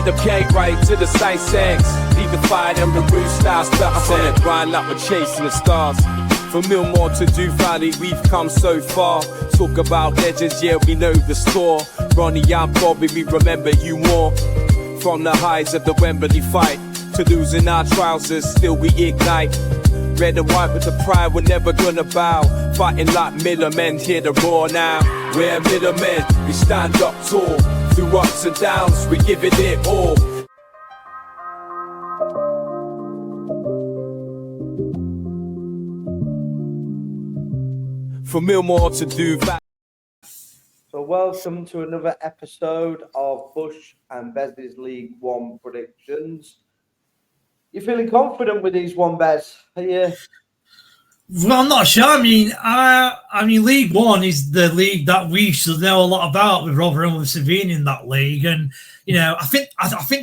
the cake right to the side sex. Leave the fire and the roof stars stuff on it. Grind like we're chasing the stars. For Millmore to do Valley, we've come so far. Talk about legends, yeah, we know the score. Ronnie and Bobby, we remember you more. From the highs of the Wembley fight to losing our trousers, still we ignite. Red and white with the pride, we're never gonna bow. Fighting like middlemen, hear the roar now. We're middlemen, we stand up tall. Through ups and downs, we give it all. For Millmore to do that. So welcome to another episode of Bush and Bez's League One predictions. You feeling confident with these one, Bez? Are you? Well, I'm not sure. I mean, League One is the league that we should know a lot about with Rotherham and Stevenage in that league, and I think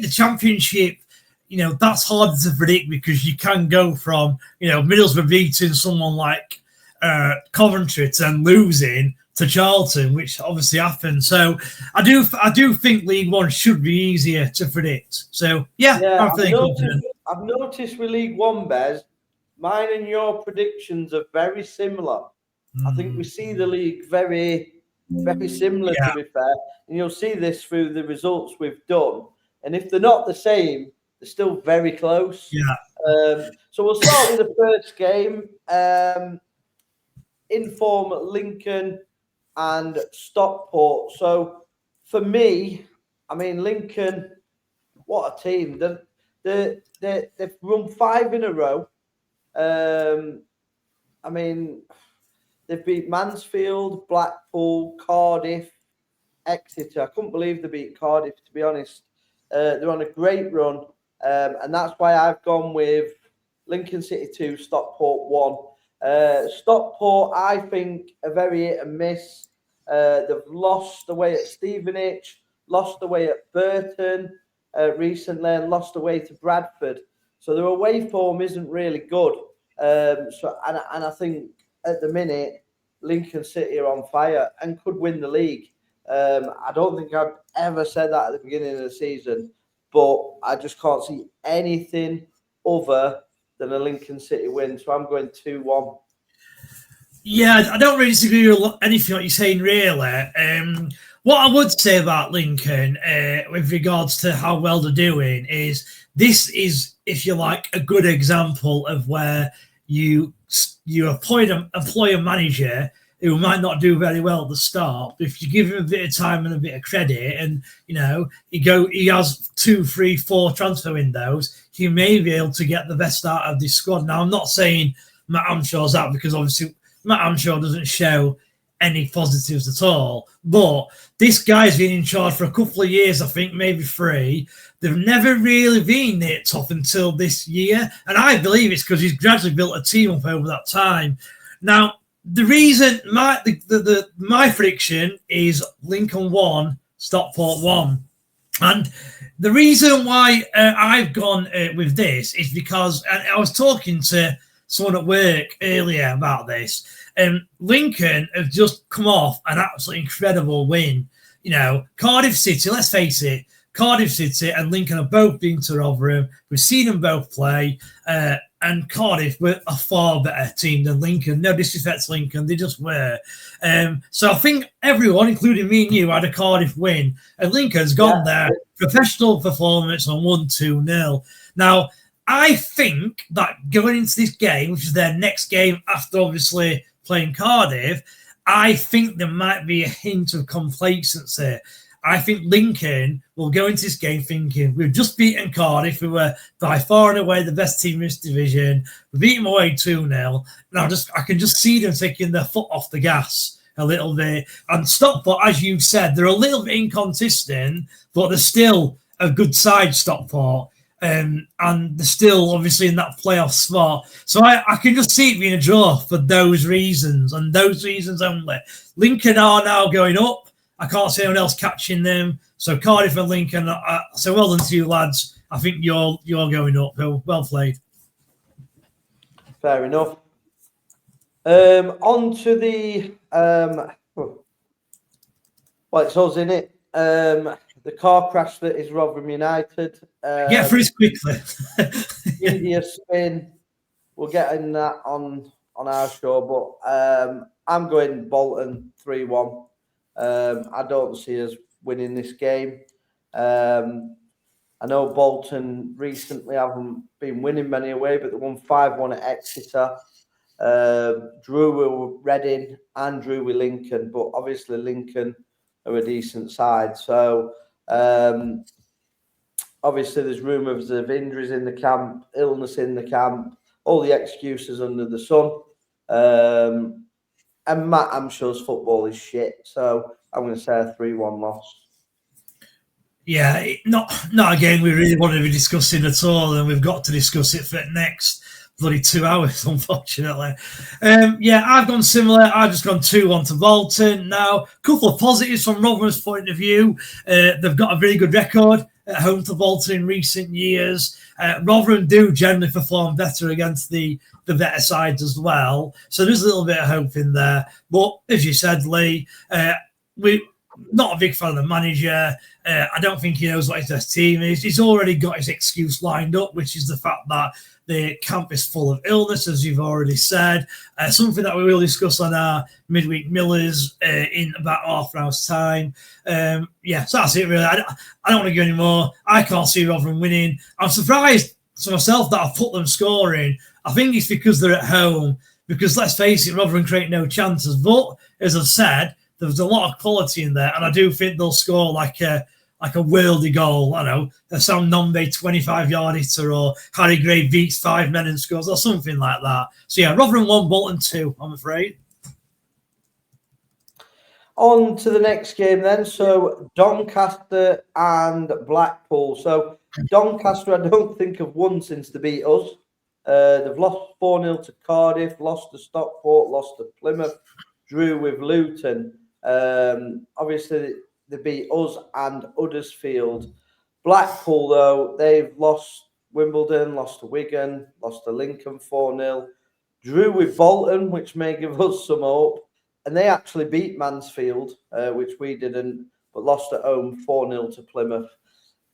the Championship, that's harder to predict because you can go from Middlesbrough beating someone like Coventry and losing to Charlton, which obviously happened. So I do think League One should be easier to predict. So yeah, I've noticed with League One, Bez, mine and your predictions are very similar. I think we see the league very, very similar, to be fair. And you'll see this through the results we've done. And if they're not the same, they're still very close. Yeah. So we'll start with the first game. Inform Lincoln and Stockport. So for me, I mean, Lincoln, what a team. They've run 5 in a row. I mean, they've beat Mansfield, Blackpool, Cardiff, Exeter. I couldn't believe they beat Cardiff, to be honest. They're on a great run. And that's why I've gone with Lincoln City 2, Stockport 1. Stockport, I think, are very hit and miss. They've lost away at Stevenage, lost away at Burton recently, and lost away to Bradford. So their away form isn't really good. And I think at the minute, Lincoln City are on fire and could win the league. I don't think I've ever said that at the beginning of the season, but I just can't see anything other than a Lincoln City win. So I'm going 2-1. Yeah, I don't really disagree with anything what you're saying, really. What I would say about Lincoln, with regards to how well they're doing, is this is, if you like, a good example of where you employ a manager who might not do very well at the start, but if you give him a bit of time and a bit of credit, and he has 2, 3, 4 transfer windows, he may be able to get the best out of this squad. Now, I'm not saying Matt Amshaw's out, because obviously Matt Amshaw doesn't show any positives at all. But this guy's been in charge for a couple of years, I think, maybe 3. They've never really been near top until this year. And I believe it's because he's gradually built a team up over that time. Now, the reason, my prediction is Lincoln 1, Stockport 1. And the reason why I've gone with this is because, and I was talking to someone at work earlier about this. Lincoln have just come off an absolutely incredible win. Cardiff City, let's face it, Cardiff City and Lincoln have both been to Rotherham. We've seen them both play. And Cardiff were a far better team than Lincoln. No disrespect to Lincoln, they just were. So I think everyone, including me and you, had a Cardiff win. And Lincoln's gone there, professional performance, and won 2-0. Now, I think that going into this game, which is their next game after obviously playing Cardiff, I think there might be a hint of complacency. I think Lincoln will go into this game thinking, we've just beaten Cardiff, who were by far and away the best team in this division. We beat them away 2-0. Now I can just see them taking their foot off the gas a little bit. And Stockport, as you said, they're a little bit inconsistent, but they're still a good side, Stockport. And they're still obviously in that playoff spot. So I can just see it being a draw for those reasons, and those reasons only. Lincoln are now going up. I can't see anyone else catching them. So Cardiff and Lincoln, so well done to you, lads. I think you're going up. Well played. Fair enough. On to the... well, it's us, isn't it? the car crash that is Rotherham United. Get through it quickly. India spin. We'll get in that on our show, but I'm going Bolton 3-1. I don't see us winning this game. I know Bolton recently haven't been winning many away, but they won 5-1 at Exeter. Drew with Reading and drew with Lincoln, but obviously Lincoln are a decent side. So obviously there's rumours of injuries in the camp, illness in the camp, all the excuses under the sun. And Matt Amshaw's football is shit. So I'm going to say a 3-1 loss. Yeah, not a game we really want to be discussing at all, and we've got to discuss it for the next bloody 2 hours, unfortunately. I've gone similar. I've just gone 2-1 to Bolton. Now, a couple of positives from Rotherham's point of view. They've got a very good record at home to Bolton in recent years. Rotherham do generally perform better against the better sides as well. So there's a little bit of hope in there. But as you said, Lee, we're not a big fan of the manager. I don't think he knows what his best team is. He's already got his excuse lined up, which is the fact that the camp is full of illness, as you've already said. Something that we will discuss on our midweek Millers in about half an hour's time. So that's it, really. I don't want to go anymore. I can't see Rotherham winning. I'm surprised to myself that I've put them scoring. I think it's because they're at home. Because let's face it, Rotherham create no chances. But as I've said, there's a lot of quality in there, and I do think they'll score like a worldy goal. I know, a Sam Nombe 25-yard hitter, or Harry Gray beats 5 men and scores, or something like that. So yeah, Rotherham 1, Bolton 2, I'm afraid. On to the next game then. So Doncaster and Blackpool. So Doncaster, I don't think have won since they beat us. They've lost 4-0 to Cardiff, lost to Stockport, lost to Plymouth, drew with Luton. Obviously, they beat us and Huddersfield. Blackpool, though, they've lost Wimbledon, lost to Wigan, lost to Lincoln 4-0. Drew with Bolton, which may give us some hope. And they actually beat Mansfield, which we didn't, but lost at home 4-0 to Plymouth.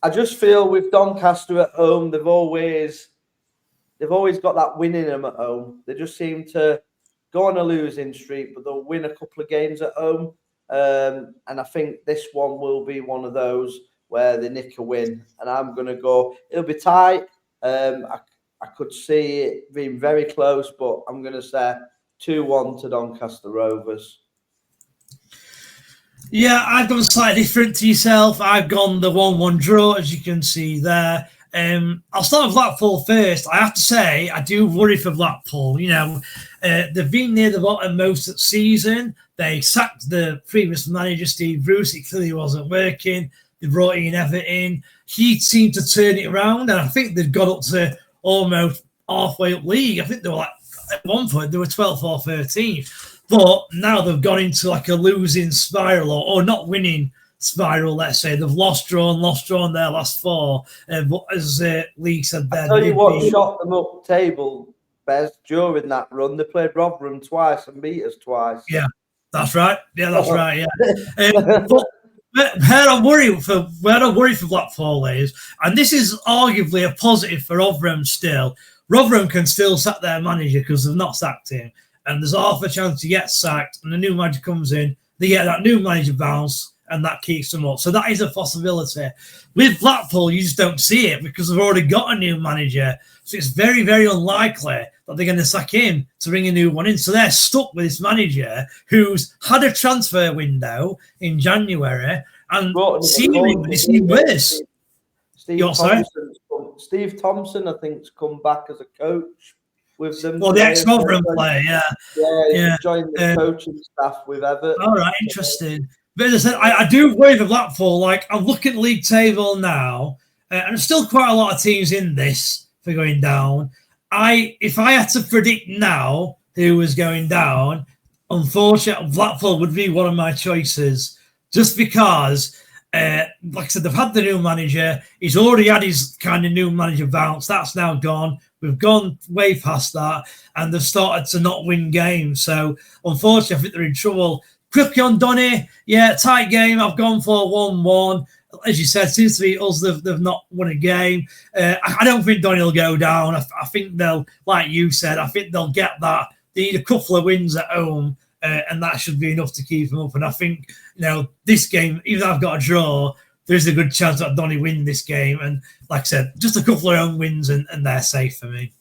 I just feel with Doncaster at home, they've always got that win in them at home. They just seem to go on a losing streak, but they'll win a couple of games at home. And I think this one will be one of those where they nick a win. And I'm going to go, it'll be tight. I could see it being very close, but I'm going to say 2-1 to Doncaster Rovers. Yeah, I've gone slightly different to yourself. I've gone the 1-1 draw, as you can see there. I'll start with Blackpool first. I have to say, I do worry for Blackpool. You know, they've been near the bottom most of the season. They sacked the previous manager, Steve Bruce. It clearly wasn't working. They brought in Everton. He seemed to turn it around, and I think they've got up to almost halfway up league. I think they were like, at one point, they were 12th or 13th. But now they've gone into like a losing spiral or not winning spiral, let's say. They've lost, drawn their last 4. But as Lee said there, I tell you what shot them up table, Bez, during that run. They played Rotherham twice and beat us twice. Yeah, that's right. Yeah, that's right. Yeah. But where I worry for Blackpool is, and this is arguably a positive for Rotherham still, Rotherham can still sack their manager because they've not sacked him. And there's half a chance to get sacked, and the new manager comes in, they get that new manager bounce, and that keeps them up. So that is a possibility. With Blackpool, you just don't see it because they've already got a new manager. So it's very, very unlikely that they're going to sack him to bring a new one in. So they're stuck with this manager who's had a transfer window in January, and seemingly it's been worse. Steve Thompson, I think, has come back as a coach with them. Well, the ex-Rotherham player, yeah. Yeah, joined the coaching staff with Everton. All right, interesting. But as I said, I do worry for Blackpool. Like, I'm looking at league table now, and there's still quite a lot of teams in this for going down. If I had to predict now who was going down, unfortunately, Blackpool would be one of my choices, just because, like I said, they've had the new manager. He's already had his kind of new manager bounce. That's now gone. We've gone way past that, and they've started to not win games. So, unfortunately, I think they're in trouble. Quickly on Donny, yeah, tight game. I've gone for 1-1. as you said, seems to be us. They've not won a game. I don't think Donny will go down. I think they'll, like you said, I think they'll get that. They need a couple of wins at home, and that should be enough to keep them up. And I think, this game, even though I've got a draw, there's a good chance that Donny win this game. And like I said, just a couple of home wins, and they're safe for me.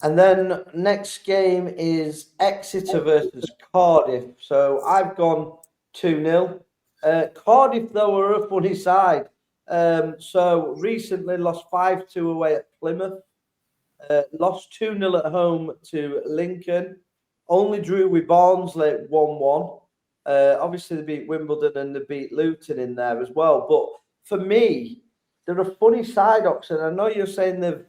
And then next game is Exeter versus Cardiff. So I've gone 2-0. Cardiff, though, are a funny side. So recently lost 5-2 away at Plymouth. Lost 2-0 at home to Lincoln. Only drew with Barnsley 1-1. Obviously, they beat Wimbledon and they beat Luton in there as well. But for me, they're a funny side, Oxen. I know you're saying they've...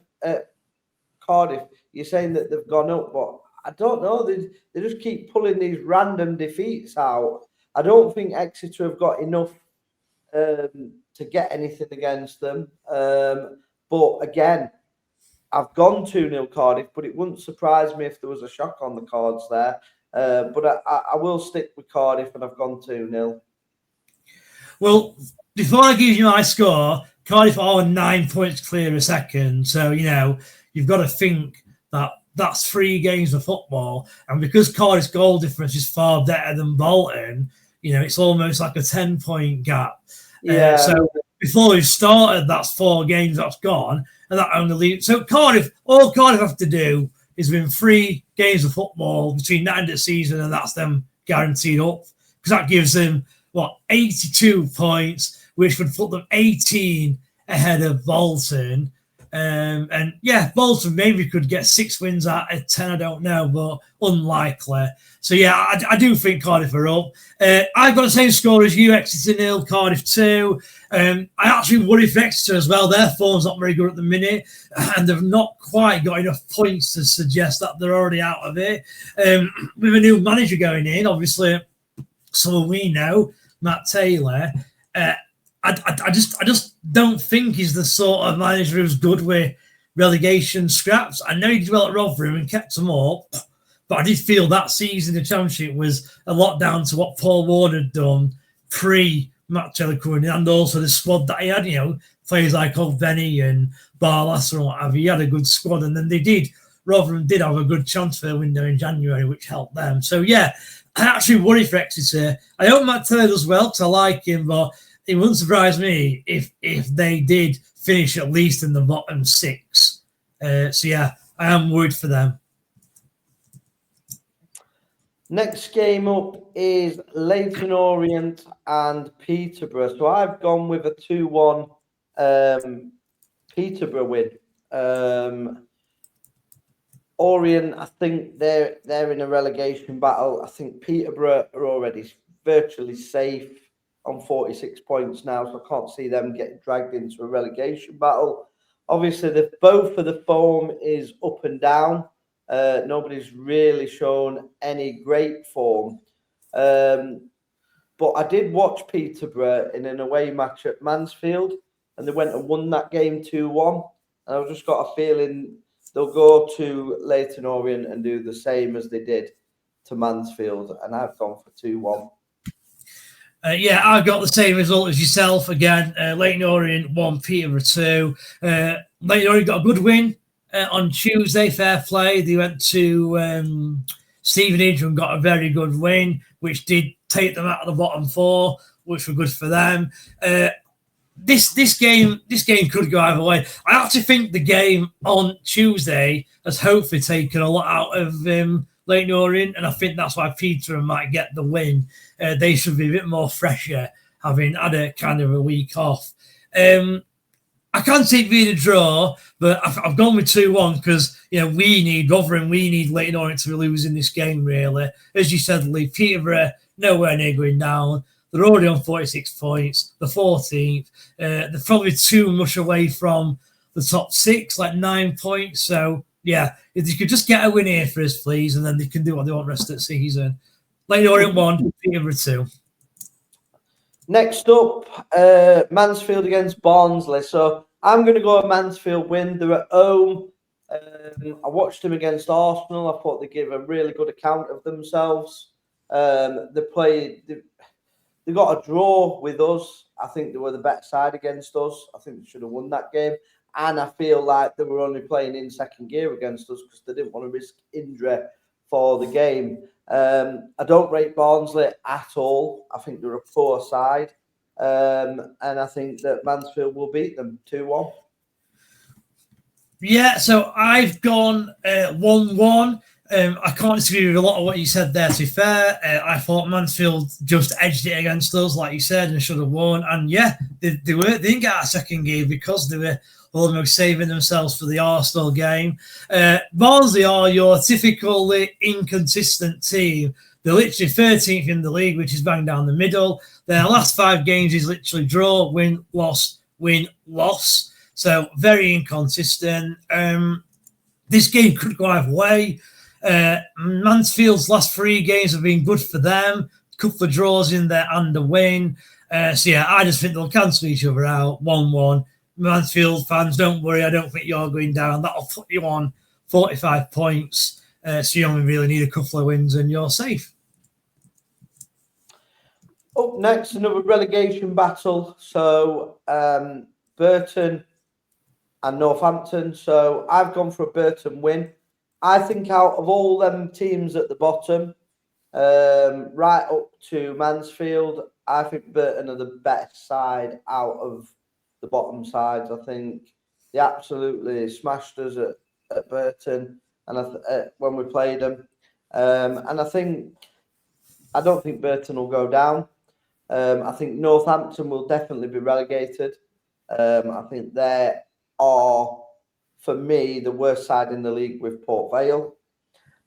Cardiff, you're saying that they've gone up, but I don't know. They just keep pulling these random defeats out. I don't think Exeter have got enough to get anything against them. But again, I've gone 2-0 Cardiff, but it wouldn't surprise me if there was a shock on the cards there. But I will stick with Cardiff, and I've gone 2-0. Well, before I give you my score, Cardiff are 9 points clear of second. So, you've got to think that that's 3 games of football. And because Cardiff's goal difference is far better than Bolton, it's almost like a 10-point gap. Yeah. So before we've started, that's 4 games that's gone. And that only leaves... So all Cardiff have to do is win 3 games of football between that end of the season, and that's them guaranteed up. Because that gives them, 82 points, which would put them 18 ahead of Bolton. And Bolton maybe could get 6 wins out of 10, I don't know, but unlikely. So I do think Cardiff are up. I've got the same score as you, Exeter 0, Cardiff 2. I actually worry for Exeter as well. Their form's not very good at the minute, and they've not quite got enough points to suggest that they're already out of it. With a new manager going in, obviously, someone we know, Matt Taylor. I just don't think he's the sort of manager who's good with relegation scraps. I know he did well at Rotherham and kept them up, but I did feel that season the Championship was a lot down to what Paul Ward had done pre-Matt Taylor coming in, and also the squad that he had, players like Old Benny and Barlas and what have you. He had a good squad, and then Rotherham did have a good transfer window in January, which helped them. So, I actually worry for Exeter. I hope Matt Taylor does well because I like him, but it wouldn't surprise me if they did finish at least in the bottom 6. I am worried for them. Next game up is Leyton Orient and Peterborough. So I've gone with a 2-1 Peterborough win. Orient, I think they're in a relegation battle. I think Peterborough are already virtually safe on 46 points now, so I can't see them getting dragged into a relegation battle. Obviously, both of the form is up and down. Nobody's really shown any great form. But I did watch Peterborough in an away match at Mansfield, and they went and won that game 2-1. And I've just got a feeling they'll go to Leyton Orient and do the same as they did to Mansfield, and I've gone for 2-1. I've got the same result as yourself again. Leyton Orient 1, Peterborough 2. Leyton Orient got a good win on Tuesday, fair play. They went to Stevenage and got a very good win, which did take them out of the bottom 4, which were good for them. This game could go either way. I actually think the game on Tuesday has hopefully taken a lot out of Leyton Orient, and I think that's why Peterborough might get the win. They should be a bit more fresher, having had a kind of a week off. I can't see it being a draw, but I've gone with 2-1 because we need Rotherham, we need Leyton Orient to be losing this game. Really, as you said, Lee, Peterborough nowhere near going down. They're already on 46 points, the 14th. They're probably too much away from the top 6, like 9 points. So if they could just get a win here for us, please, and then they can do what they want the rest of the season. Leyton Orient 1, Peterborough 2. Next up, Mansfield against Barnsley. So I'm going to go a Mansfield win. They're at home. I watched them against Arsenal. I thought they gave a really good account of themselves. They got a draw with us. I think they were the better side against us. I think they should have won that game. And I feel like they were only playing in second gear against us because they didn't want to risk injury for the game. I don't rate Barnsley at all. I think they're a poor side. And I think that Mansfield will beat them 2-1. Yeah, so I've gone 1-1. I can't disagree with a lot of what you said there, to be fair. I thought Mansfield just edged it against us, like you said, and should have won. And yeah, they didn't get out of second gear because they were almost saving themselves for the Arsenal game. Barnsley are your typically inconsistent team. They're literally 13th in the league, which is bang down the middle. Their last 5 games is literally draw, win, loss, win, loss. So very inconsistent. This game could go either way. Mansfield's last 3 games have been good for them. A couple of draws in there and a win. So yeah, I just think they'll cancel each other out. 1-1. Mansfield fans, don't worry. I don't think you're going down. That'll put you on 45 points. So you only really need a couple of wins and you're safe. Up next, another relegation battle. So Burton and Northampton. So I've gone for a Burton win. I think out of all them teams at the bottom, right up to Mansfield, I think Burton are the best side out of the bottom sides. I think they absolutely smashed us at Burton and when we played them. And I don't think Burton will go down. I think Northampton will definitely be relegated. I think they are, for me, the worst side in the league with Port Vale.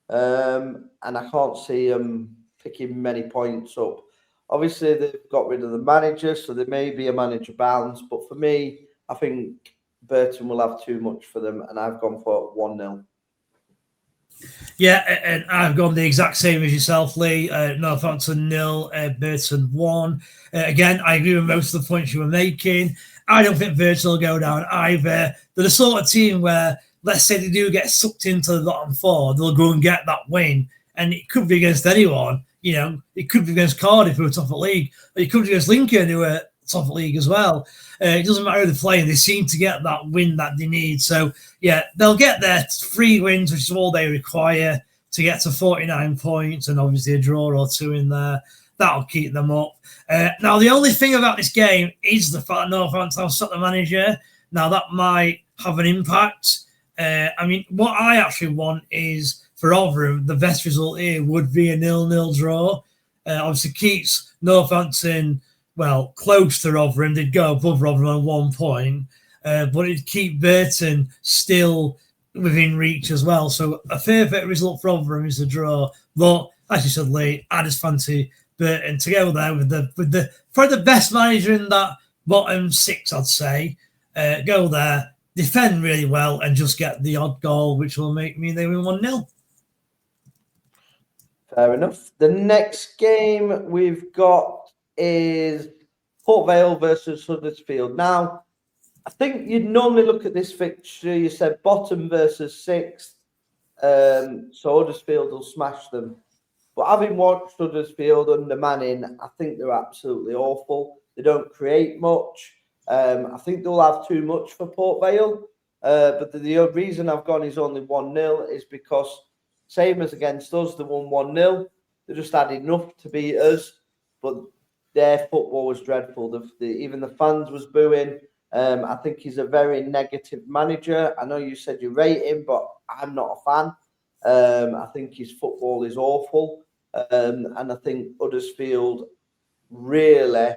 And I can't see them picking many points up. Obviously, they've got rid of the manager, so there may be a manager bounce. But for me, I think Burton will have too much for them, and I've gone for 1-0. Yeah, and I've gone the exact same as yourself, Lee. Northampton 0, Burton 1. Again, I agree with most of the points you were making. I don't think Burton will go down either. They're the sort of team where, let's say they do get sucked into the bottom 4, they'll go and get that win. And it could be against anyone. You know, it could be against Cardiff, who are top of the league. Or it could be against Lincoln, who are top of the league as well. It doesn't matter who they're playing. They seem to get that win that they need. So, yeah, they'll get their 3 wins, which is all they require to get to 49 points, and obviously a draw or 2 in there. That'll keep them up. Now, the only thing about this game is the fact that Northampton have set the manager. Now, that might have an impact. I mean, what I actually want is, for Rotherham, the best result here would be a 0-0 draw. Obviously, keeps Northampton, well, close to Rotherham. They'd go above Rotherham on 1 point, but it'd keep Burton still within reach as well. So a favourite result for Rotherham is a draw. But, as you said, Lee, I just fancy Burton to go there with the probably the best manager in that bottom 6, I'd say. Go there, defend really well, and just get the odd goal, which will make me they win 1-0. Fair enough. The next game we've got is Port Vale versus Huddersfield. Now, I think you'd normally look at this fixture. You said bottom versus 6th. So Huddersfield will smash them. But having watched Huddersfield under Manning, I think they're absolutely awful. They don't create much. I think they'll have too much for Port Vale. But the reason I've gone is only 1-0 is because, same as against us, they won 1-0. They just had enough to beat us. But their football was dreadful. Even the fans was booing. I think he's a very negative manager. I know you said you rate him, but I'm not a fan. I think his football is awful. And I think Huddersfield really,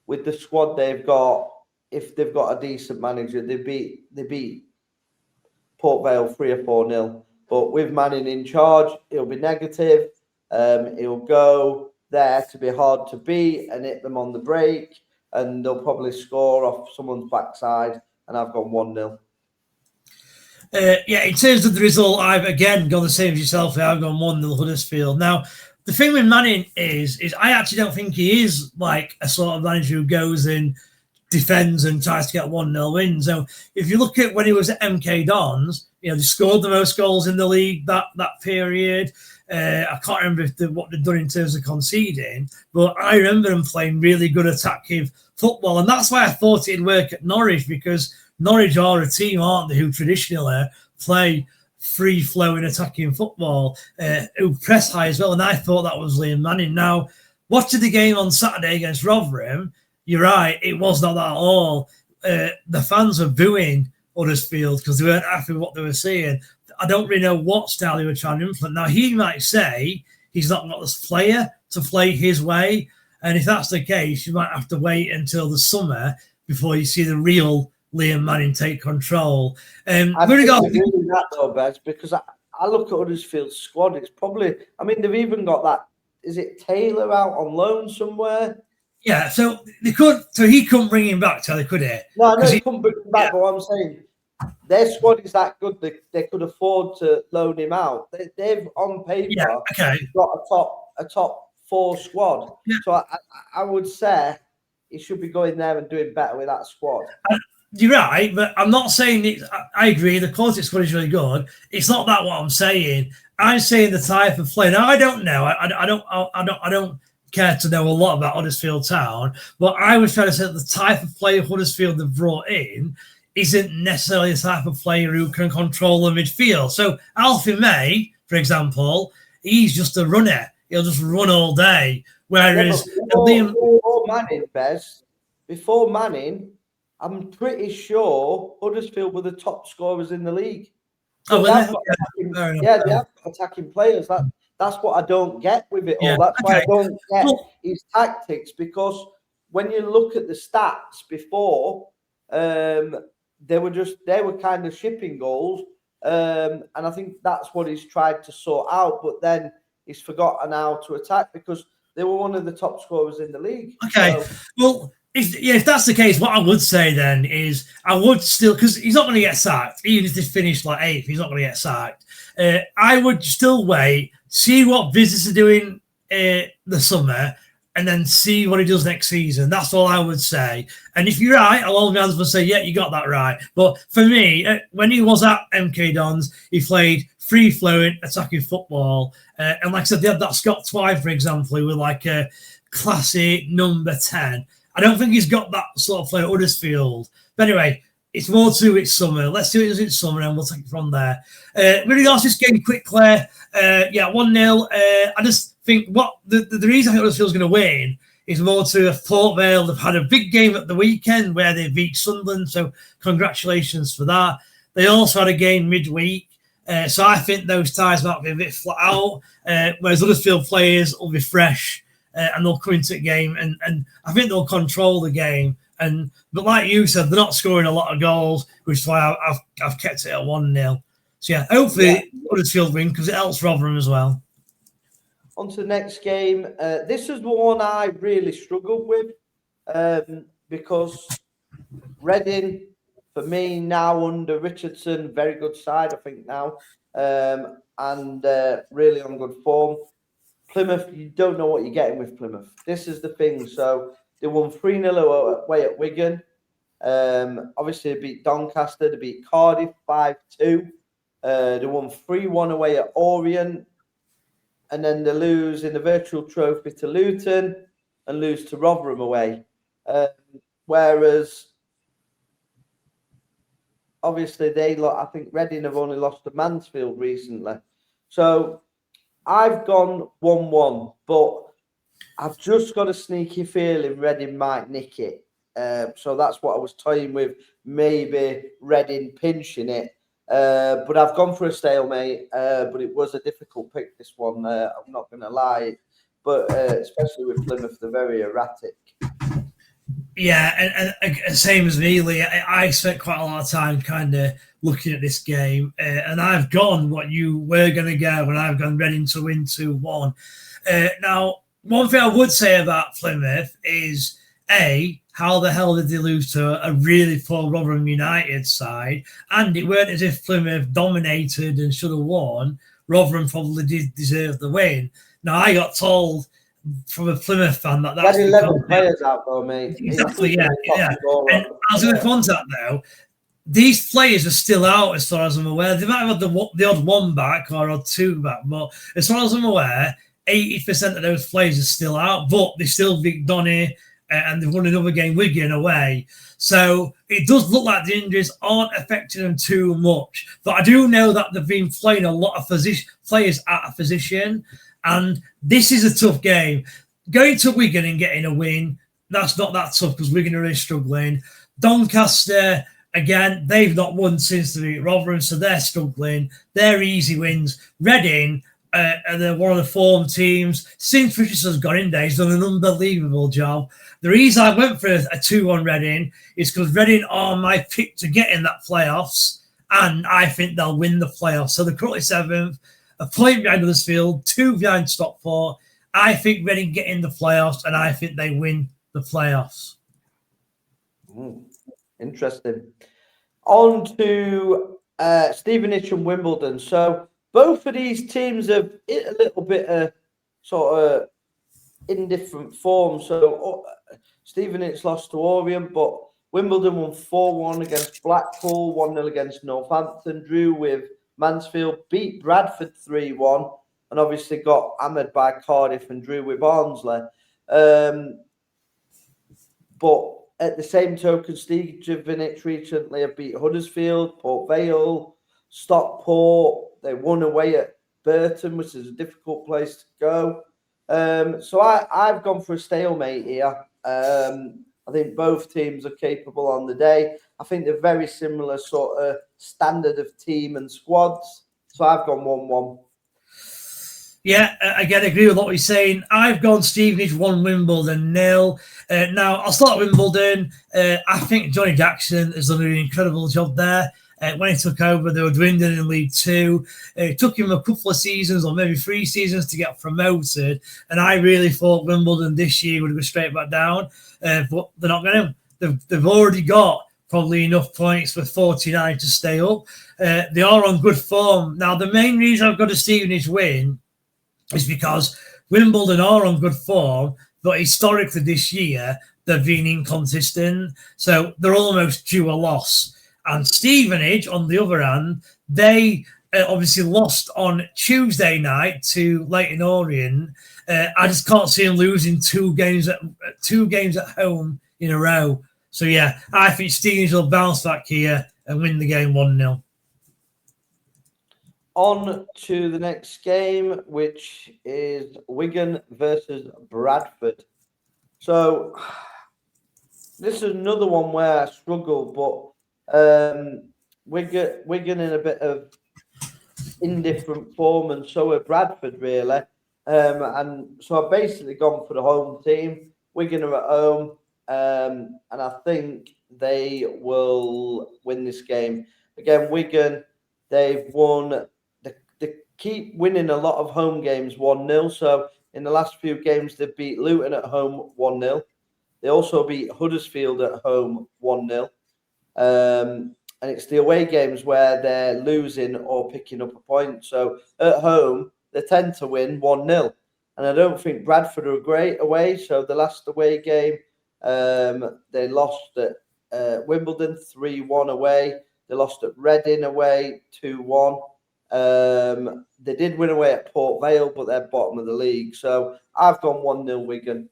with the squad they've got, if they've got a decent manager, they beat Port Vale 3 or 4-0. But with Manning in charge, he'll be negative. He'll go there to be hard to beat and hit them on the break. And they'll probably score off someone's backside. And I've gone 1-0. Yeah, in terms of the result, I've again gone the same as yourself. I've gone 1-0 Huddersfield. Now, the thing with Manning is I actually don't think he is like a sort of manager who goes and defends and tries to get 1-0 win. So if you look at when he was at MK Dons, they scored the most goals in the league that period. I can't remember what they've done in terms of conceding, but I remember them playing really good attacking football. And that's why I thought it'd work at Norwich, because Norwich are a team, aren't they, who traditionally play free-flowing attacking football, who press high as well. And I thought that was Liam Manning. Now, watching the game on Saturday against Rotherham, you're right, it was not that at all. The fans were booing Huddersfield because they weren't happy with what they were seeing. I don't really know what style they were trying to implement. Now, he might say he's not got this player to play his way. And if that's the case, you might have to wait until the summer before you see the real Liam Manning take control. I think that though, Bez, because I look at Huddersfield's squad. It's probably, they've even got that, is it Taylor out on loan somewhere? Yeah, so he couldn't bring him back, Taylor, could he? No, he couldn't bring him back, but what I'm saying, their squad is that good they could afford to loan him out. They've on paper got a top 4 squad. Yeah. So I would say he should be going there and doing better with that squad. You're right, but I'm not saying I agree. The quality squad is really good. It's not that what I'm saying. I'm saying the type of play. Now I don't know. I don't care to know a lot about Huddersfield Town, but I was trying to say that the type of player Huddersfield have brought in isn't necessarily the type of player who can control the midfield. So Alfie May, for example, he's just a runner. He'll just run all day. Whereas before Manning, I'm pretty sure Huddersfield were the top scorers in the league. So they have attacking players. That's what I don't get with it all. That's why I don't get his tactics, because when you look at the stats before, they were kind of shipping goals, and I think that's what he's tried to sort out. But then he's forgotten how to attack, because they were one of the top scorers in the league. Okay, well, if that's the case, what I would say then is I would still, because he's not going to get sacked, even if they finish like 8th, he's not going to get sacked. I would still wait, see what visits are doing the summer, and then see what he does next season. That's all I would say. And if you're right, I'll hold my hands and say, yeah, you got that right. But for me, when he was at MK Dons, he played free-flowing, attacking football. And like I said, they had that Scott Twine, for example, who were like a classic number 10. I don't think he's got that sort of player at Huddersfield. But anyway, it's more to it summer. Let's see what it does in summer, and we'll take it from there. With regards to this game quickly, 1-0. I just think what the reason I think Huddersfield's going to win is more to Port Vale. They've had a big game at the weekend where they beat Sunderland, so congratulations for that. They also had a game midweek, so I think those ties might be a bit flat out, whereas Huddersfield players will be fresh and they'll come into the game, and I think they'll control the game. But like you said, they're not scoring a lot of goals, which is why I've kept it at 1-0. So yeah, hopefully Huddersfield win, because it helps Rotherham as well. On to the next game. This is the one I really struggled with, because Reading, for me, now under Richardson, very good side, I think now, and really on good form. Plymouth, you don't know what you're getting with Plymouth. This is the thing. So they won 3-0 away at Wigan. Obviously, they beat Doncaster. They beat Cardiff 5-2. They won 3-1 away at Orient. And then they lose in the virtual trophy to Luton and lose to Rotherham away. Whereas, obviously, I think Reading have only lost to Mansfield recently. So I've gone 1-1, but I've just got a sneaky feeling Reading might nick it. So that's what I was toying with, maybe Reading pinching it. But I've gone for a stalemate, but it was a difficult pick, this one. I'm not going to lie. But especially with Plymouth, they're very erratic. Yeah, and same as me, Lee. I spent quite a lot of time kind of looking at this game, and I've gone what you were going to go, and I've gone Reading to win 2-1. Now, one thing I would say about Plymouth is, how the hell did they lose to a really poor Rotherham United side? And it weren't as if Plymouth dominated and should have won. Rotherham probably did deserve the win. Now, I got told from a Plymouth fan that He had that's 11 players out though, mate. Exactly, yeah. And I was going to come on to that though. These players are still out as far as I'm aware. They might have had the odd one back or odd two back, but as far as I'm aware, 80% of those players are still out, but they still beat Donny and they've won another game, Wigan away. So it does look like the injuries aren't affecting them too much. But I do know that they've been playing a lot of players at a position, and this is a tough game. Going to Wigan and getting a win, that's not that tough because Wigan are really struggling. Doncaster, again, they've not won since they beat Rotherham, so they're struggling. They're easy wins. Reading, they're one of the form teams. Since Richardson's got in there, he's done an unbelievable job. The reason I went for a 2-1 Reading is because Reading are my pick to get in that playoffs, and I think they'll win the playoffs. So they're currently 7th, a point behind Huddersfield, 2 behind Stockport. I think Reading get in the playoffs, and I think they win the playoffs. Interesting. On to Stevenage and Wimbledon. So both of these teams have hit a little bit of sort of indifferent form. So Stevenage lost to Orient, but Wimbledon won 4-1 against Blackpool, 1-0 against Northampton, drew with Mansfield, beat Bradford 3-1, and obviously got hammered by Cardiff and drew with Barnsley. But at the same token, Stevenage recently have beat Huddersfield, Port Vale, Stockport. They won away at Burton, which is a difficult place to go. So I've gone for a stalemate here. I think both teams are capable on the day. I think they're very similar sort of standard of team and squads. So I've gone 1-1. Yeah, again, I agree with what you're saying. I've gone Stevenage 1, Wimbledon 0. Now, I'll start with Wimbledon. I think Johnny Jackson has done an incredible job there. When he took over, they were dwindling in League Two. It took him a couple of seasons or maybe 3 seasons to get promoted. And I really thought Wimbledon this year would go straight back down. But they're not going to. They've already got probably enough points for 49 to stay up. They are on good form. Now, the main reason I've got a Stevenage win is because Wimbledon are on good form, but historically this year, they've been inconsistent. So they're almost due a loss. And Stevenage, on the other hand, they obviously lost on Tuesday night to Leyton Orient. I just can't see them losing 2 games at home in a row. So yeah, I think Stevenage will bounce back here and win the game 1-0. On to the next game, which is Wigan versus Bradford. So this is another one where I struggle, but Wigan in a bit of indifferent form, and so are Bradford, really. And so I've basically gone for the home team. Wigan are at home, and I think they will win this game. Again, Wigan, they've won. They keep winning a lot of home games 1-0. So in the last few games, they've beat Luton at home 1-0. They also beat Huddersfield at home 1-0. And it's the away games where they're losing or picking up a point. So at home, they tend to win 1-0. And I don't think Bradford are great away. So the last away game, they lost at Wimbledon 3-1 away. They lost at Reading away 2-1. They did win away at Port Vale, but they're bottom of the league. So I've gone 1-0 Wigan.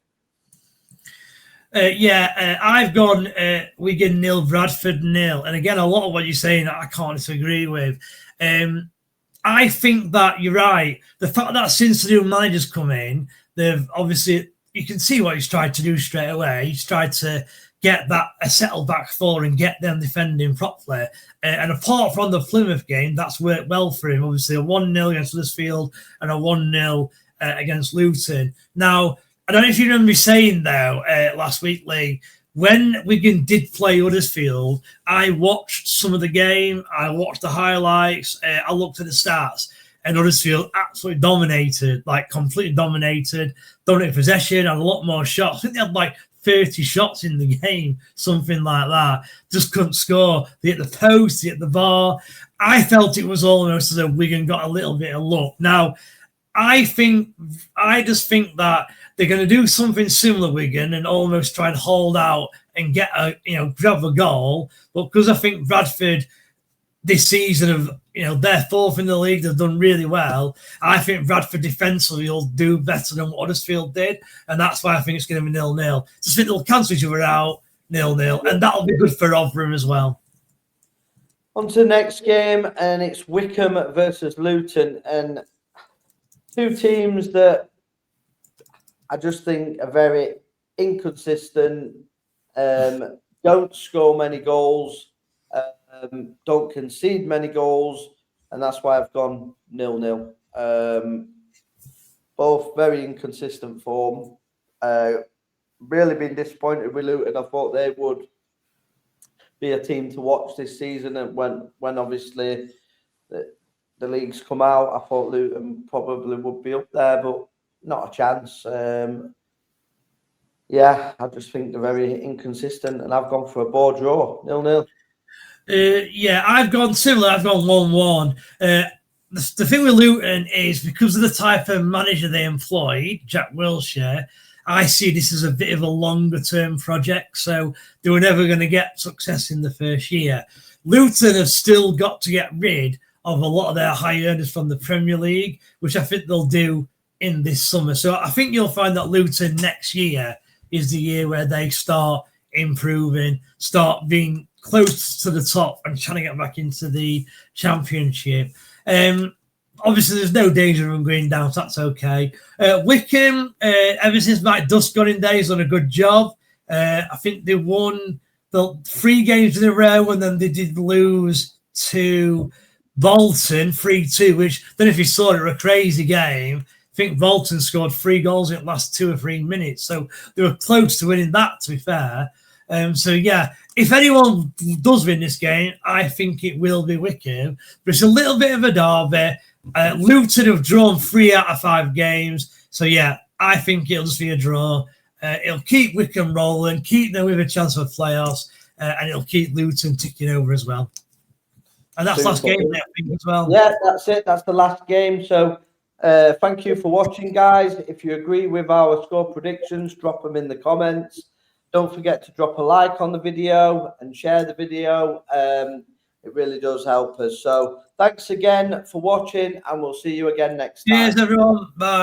I've gone Wigan 0, Bradford 0. And again, a lot of what you're saying I can't disagree with. I think that you're right. The fact that since the new managers come in, they've obviously, you can see what he's tried to do straight away. He's tried to get that a settled back four and get them defending properly. And apart from the Plymouth game, that's worked well for him. Obviously, a 1-0 against Huddersfield and a 1-0 against Luton. Now, I don't know if you remember me saying, though, last week, Lee, when Wigan did play Huddersfield, I watched some of the game. I watched the highlights. I looked at the stats. And Huddersfield absolutely dominated, like completely dominated, dominated possession, had a lot more shots. I think they had like 30 shots in the game, something like that. Just couldn't score. They hit the post, they hit the bar. I felt it was almost as though Wigan got a little bit of luck. Now, I just think that they're going to do something similar, Wigan, and almost try and hold out and get grab a goal. But because I think Bradford this season they're fourth in the league, they've done really well. I think Bradford defensively will do better than what Huddersfield did, and that's why I think it's going to be 0-0. Just think they'll cancel each other out 0-0, and that'll be good for Rotherham as well. On to the next game, and it's Wycombe versus Luton, and two teams that I just think are very inconsistent, don't score many goals, don't concede many goals, and that's why I've gone 0-0. Both very inconsistent form. Really been disappointed with Luton. I thought they would be a team to watch this season, and when obviously the leagues come out, I thought Luton probably would be up there, but not a chance. I just think they're very inconsistent, and I've gone for a ball draw, 0-0. I've gone similar. I've gone 1-1. The thing with Luton is because of the type of manager they employed, Jack Wilshere, I see this as a bit of a longer-term project, so they were never going to get success in the first year. Luton have still got to get rid of a lot of their high earners from the Premier League, which I think they'll do in this summer. So I think you'll find that Luton next year is the year where they start improving, start being close to the top and trying to get back into the Championship. Obviously, there's no danger of them going down, so that's okay. Wycombe, ever since Mike Dusk got in there, he's done a good job. I think they won the 3 games in a row, and then they did lose to Bolton 3-2, which, I don't know if you saw it, a crazy game. I think Bolton scored 3 goals in the last 2 or 3 minutes, so they were close to winning that, to be fair. If anyone does win this game, I think it will be Wycombe, but it's a little bit of a derby. Luton have drawn 3 out of 5 games, so I think it'll just be a draw. It'll keep Wycombe rolling, keep them with a chance for playoffs, and it'll keep Luton ticking over as well. And that's last game, I think, as well. Yeah, that's it. That's the last game. So thank you for watching, guys. If you agree with our score predictions, drop them in the comments. Don't forget to drop a like on the video and share the video. It really does help us. So thanks again for watching, and we'll see you again next time. Cheers, everyone. Bye.